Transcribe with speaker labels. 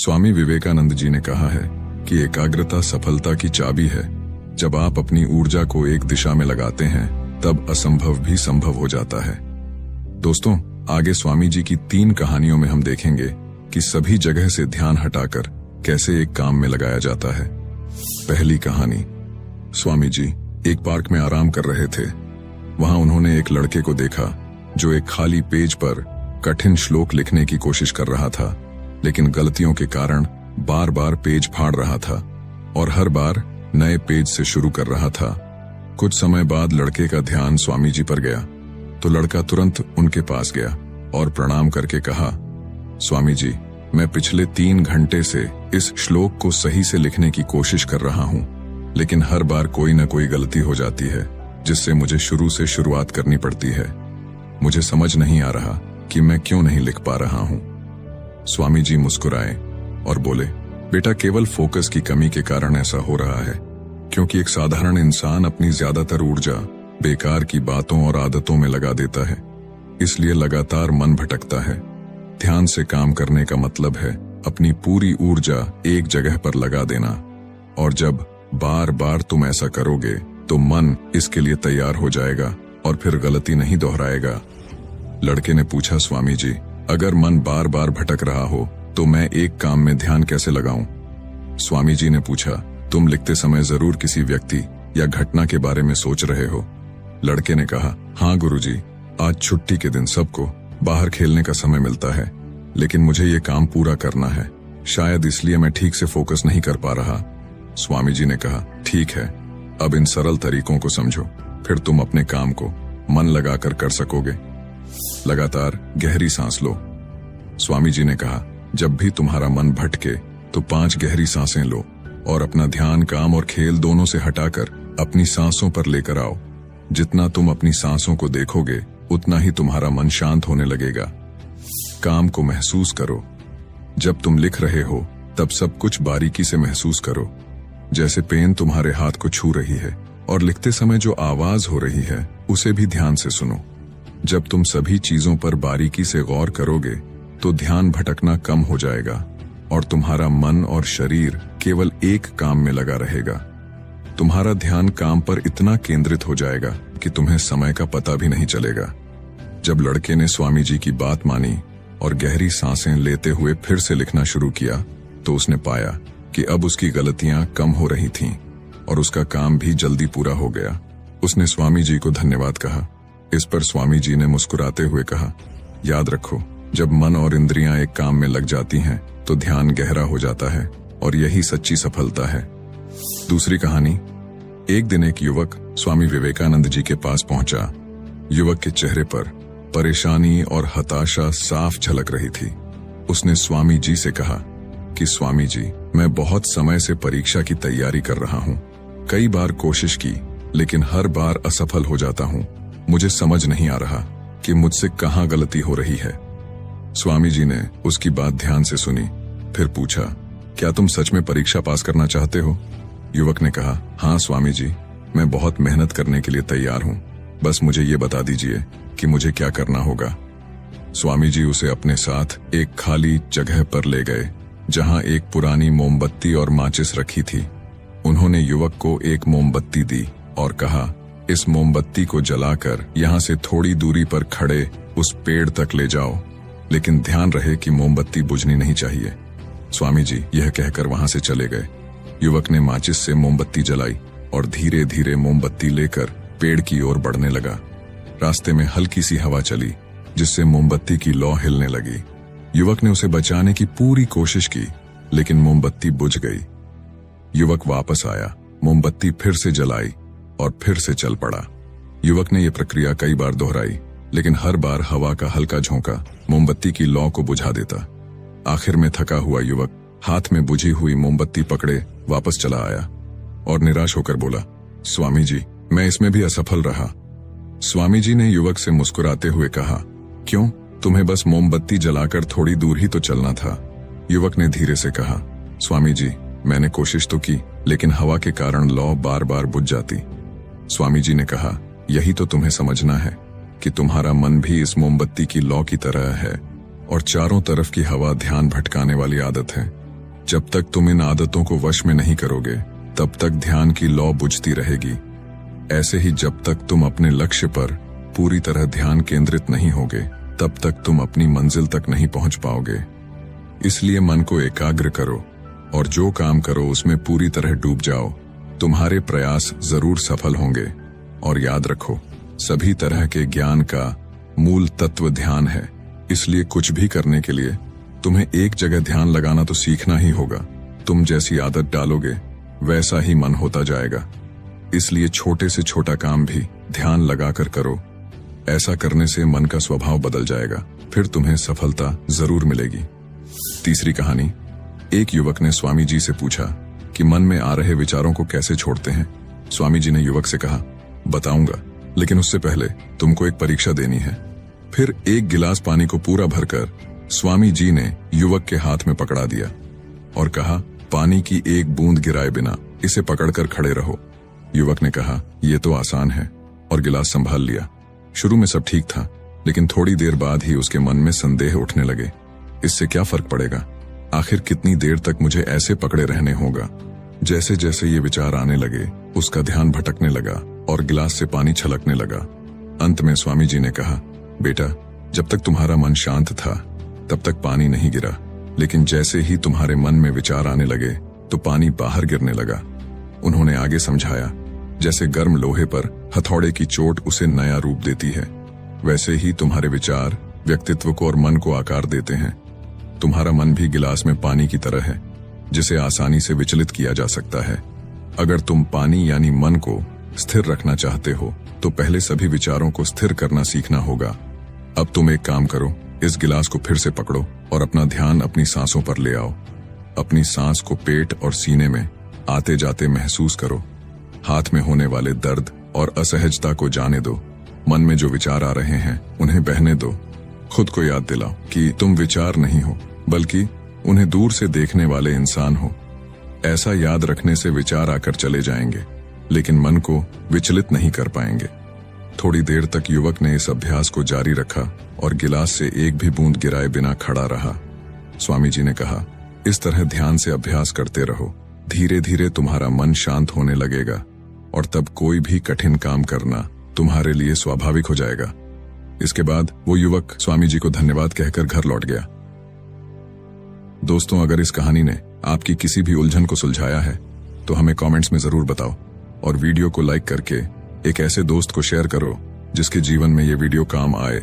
Speaker 1: स्वामी विवेकानंद जी ने कहा है कि एकाग्रता सफलता की चाबी है। जब आप अपनी ऊर्जा को एक दिशा में लगाते हैं तब असंभव भी संभव हो जाता है। दोस्तों, आगे स्वामी जी की 3 कहानियों में हम देखेंगे कि सभी जगह से ध्यान हटाकर कैसे एक काम में लगाया जाता है। पहली कहानी। स्वामी जी एक पार्क में आराम कर रहे थे। वहां उन्होंने एक लड़के को देखा जो एक खाली पेज पर कठिन श्लोक लिखने की कोशिश कर रहा था, लेकिन गलतियों के कारण बार बार पेज फाड़ रहा था और हर बार नए पेज से शुरू कर रहा था। कुछ समय बाद लड़के का ध्यान स्वामी जी पर गया तो लड़का तुरंत उनके पास गया और प्रणाम करके कहा, स्वामी जी, मैं पिछले 3 घंटे से इस श्लोक को सही से लिखने की कोशिश कर रहा हूं, लेकिन हर बार कोई न कोई गलती हो जाती है जिससे मुझे शुरू से शुरुआत करनी पड़ती है। मुझे समझ नहीं आ रहा कि मैं क्यों नहीं लिख पा रहा हूं। स्वामी जी मुस्कुराए और बोले, बेटा, केवल फोकस की कमी के कारण ऐसा हो रहा है, क्योंकि एक साधारण इंसान अपनी ज्यादातर ऊर्जा बेकार की बातों और आदतों में लगा देता है, इसलिए लगातार मन भटकता है। ध्यान से काम करने का मतलब है अपनी पूरी ऊर्जा एक जगह पर लगा देना, और जब बार बार तुम ऐसा करोगे तो मन इसके लिए तैयार हो जाएगा और फिर गलती नहीं दोहराएगा। लड़के ने पूछा, स्वामी जी, अगर मन बार बार भटक रहा हो तो मैं एक काम में ध्यान कैसे लगाऊं? स्वामी जी ने पूछा, तुम लिखते समय जरूर किसी व्यक्ति या घटना के बारे में सोच रहे हो? लड़के ने कहा, हाँ गुरुजी, आज छुट्टी के दिन सबको बाहर खेलने का समय मिलता है, लेकिन मुझे ये काम पूरा करना है, शायद इसलिए मैं ठीक से फोकस नहीं कर पा रहा। स्वामी जी ने कहा, ठीक है, अब इन सरल तरीकों को समझो, फिर तुम अपने काम को मन लगाकर कर सकोगे। लगातार गहरी सांस लो। स्वामी जी ने कहा, जब भी तुम्हारा मन भटके तो 5 गहरी सांसें लो और अपना ध्यान काम और खेल दोनों से हटाकर अपनी सांसों पर लेकर आओ। जितना तुम अपनी सांसों को देखोगे उतना ही तुम्हारा मन शांत होने लगेगा। काम को महसूस करो। जब तुम लिख रहे हो तब सब कुछ बारीकी से महसूस करो, जैसे पेन तुम्हारे हाथ को छू रही है, और लिखते समय जो आवाज हो रही है उसे भी ध्यान से सुनो। जब तुम सभी चीजों पर बारीकी से गौर करोगे तो ध्यान भटकना कम हो जाएगा और तुम्हारा मन और शरीर केवल एक काम में लगा रहेगा। तुम्हारा ध्यान काम पर इतना केंद्रित हो जाएगा कि तुम्हें समय का पता भी नहीं चलेगा। जब लड़के ने स्वामी जी की बात मानी और गहरी सांसें लेते हुए फिर से लिखना शुरू किया तो उसने पाया कि अब उसकी गलतियां कम हो रही थीं और उसका काम भी जल्दी पूरा हो गया। उसने स्वामी जी को धन्यवाद कहा। इस पर स्वामी जी ने मुस्कुराते हुए कहा, याद रखो, जब मन और इंद्रियां एक काम में लग जाती हैं तो ध्यान गहरा हो जाता है और यही सच्ची सफलता है। दूसरी कहानी। एक दिन एक युवक स्वामी विवेकानंद जी के पास पहुंचा। युवक के चेहरे पर परेशानी और हताशा साफ झलक रही थी। उसने स्वामी जी से कहा कि स्वामी जी, मैं बहुत समय से परीक्षा की तैयारी कर रहा हूं। कई बार कोशिश की, लेकिन हर बार असफल हो जाता हूं। मुझे समझ नहीं आ रहा कि मुझसे कहां गलती हो रही है। स्वामी जी ने उसकी बात ध्यान से सुनी, फिर पूछा, क्या तुम सच में परीक्षा पास करना चाहते हो? युवक ने कहा, हाँ स्वामी जी, मैं बहुत मेहनत करने के लिए तैयार हूं, बस मुझे ये बता दीजिए कि मुझे क्या करना होगा। स्वामी जी उसे अपने साथ एक खाली जगह पर ले गए जहां एक पुरानी मोमबत्ती और माचिस रखी थी। उन्होंने युवक को एक मोमबत्ती दी और कहा, इस मोमबत्ती को जलाकर यहां से थोड़ी दूरी पर खड़े उस पेड़ तक ले जाओ, लेकिन ध्यान रहे कि मोमबत्ती बुझनी नहीं चाहिए। स्वामी जी यह कहकर वहां से चले गए। युवक ने माचिस से मोमबत्ती जलाई और धीरे धीरे मोमबत्ती लेकर पेड़ की ओर बढ़ने लगा। रास्ते में हल्की सी हवा चली जिससे मोमबत्ती की लौ हिलने लगी। युवक ने उसे बचाने की पूरी कोशिश की, लेकिन मोमबत्ती बुझ गई। युवक वापस आया, मोमबत्ती फिर से जलाई और फिर से चल पड़ा। युवक ने यह प्रक्रिया कई बार दोहराई, लेकिन हर बार हवा का हल्का झोंका मोमबत्ती की लौ को बुझा देता। आखिर में थका हुआ युवक हाथ में बुझी हुई मोमबत्ती पकड़े वापस चला आया और निराश होकर बोला, स्वामी जी, मैं इसमें भी असफल रहा। स्वामी जी ने युवक से मुस्कुराते हुए कहा, क्यों? तुम्हें बस मोमबत्ती जलाकर थोड़ी दूर ही तो चलना था। युवक ने धीरे से कहा, स्वामी जी, मैंने कोशिश तो की, लेकिन हवा के कारण लौ बार बार बुझ जाती। स्वामी जी ने कहा, यही तो तुम्हें समझना है कि तुम्हारा मन भी इस मोमबत्ती की लौ की तरह है और चारों तरफ की हवा ध्यान भटकाने वाली आदत है। जब तक तुम इन आदतों को वश में नहीं करोगे तब तक ध्यान की लौ बुझती रहेगी। ऐसे ही जब तक तुम अपने लक्ष्य पर पूरी तरह ध्यान केंद्रित नहीं होगे तब तक तुम अपनी मंजिल तक नहीं पहुंच पाओगे। इसलिए मन को एकाग्र करो और जो काम करो उसमें पूरी तरह डूब जाओ। तुम्हारे प्रयास जरूर सफल होंगे। और याद रखो, सभी तरह के ज्ञान का मूल तत्व ध्यान है। इसलिए कुछ भी करने के लिए तुम्हें एक जगह ध्यान लगाना तो सीखना ही होगा। तुम जैसी आदत डालोगे वैसा ही मन होता जाएगा। इसलिए छोटे से छोटा काम भी ध्यान लगाकर करो। ऐसा करने से मन का स्वभाव बदल जाएगा, फिर तुम्हें सफलता जरूर मिलेगी। तीसरी कहानी। एक युवक ने स्वामी जी से पूछा कि मन में आ रहे विचारों को कैसे छोड़ते हैं। स्वामी जी ने युवक से कहा, बताऊंगा, लेकिन उससे पहले तुमको एक परीक्षा देनी है। फिर एक गिलास पानी को पूरा भरकर स्वामी जी ने युवक के हाथ में पकड़ा दिया और कहा, पानी की एक बूंद गिराए बिना इसे पकड़कर खड़े रहो। युवक ने कहा, यह तो आसान है, और गिलास संभाल लिया। शुरू में सब ठीक था, लेकिन थोड़ी देर बाद ही उसके मन में संदेह उठने लगे। इससे क्या फर्क पड़ेगा? आखिर कितनी देर तक मुझे ऐसे पकड़े रहने होगा? जैसे जैसे ये विचार आने लगे उसका ध्यान भटकने लगा और गिलास से पानी छलकने लगा। अंत में स्वामी जी ने कहा, बेटा, जब तक तुम्हारा मन शांत था तब तक पानी नहीं गिरा, लेकिन जैसे ही तुम्हारे मन में विचार आने लगे तो पानी बाहर गिरने लगा। उन्होंने आगे समझाया, जैसे गर्म लोहे पर हथौड़े की चोट उसे नया रूप देती है, वैसे ही तुम्हारे विचार व्यक्तित्व को और मन को आकार देते हैं। तुम्हारा मन भी गिलास में पानी की तरह है, जिसे आसानी से विचलित किया जा सकता है। अगर तुम पानी यानी मन को स्थिर रखना चाहते हो तो पहले सभी विचारों को स्थिर करना सीखना होगा। अब तुम एक काम करो, इस गिलास को फिर से पकड़ो और अपना ध्यान अपनी सांसों पर ले आओ। अपनी सांस को पेट और सीने में आते जाते महसूस करो। हाथ में होने वाले दर्द और असहजता को जाने दो। मन में जो विचार आ रहे हैं उन्हें बहने दो। खुद को याद दिलाओ कि तुम विचार नहीं हो, बल्कि उन्हें दूर से देखने वाले इंसान हो। ऐसा याद रखने से विचार आकर चले जाएंगे, लेकिन मन को विचलित नहीं कर पाएंगे। थोड़ी देर तक युवक ने इस अभ्यास को जारी रखा और गिलास से एक भी बूंद गिराए बिना खड़ा रहा। स्वामी जी ने कहा, इस तरह ध्यान से अभ्यास करते रहो। धीरे धीरे तुम्हारा मन शांत होने लगेगा और तब कोई भी कठिन काम करना तुम्हारे लिए स्वाभाविक हो जाएगा। इसके बाद वो युवक स्वामी जी को धन्यवाद कहकर घर लौट गया। दोस्तों, अगर इस कहानी ने आपकी किसी भी उलझन को सुलझाया है तो हमें कमेंट्स में जरूर बताओ और वीडियो को लाइक करके एक ऐसे दोस्त को शेयर करो जिसके जीवन में ये वीडियो काम आए।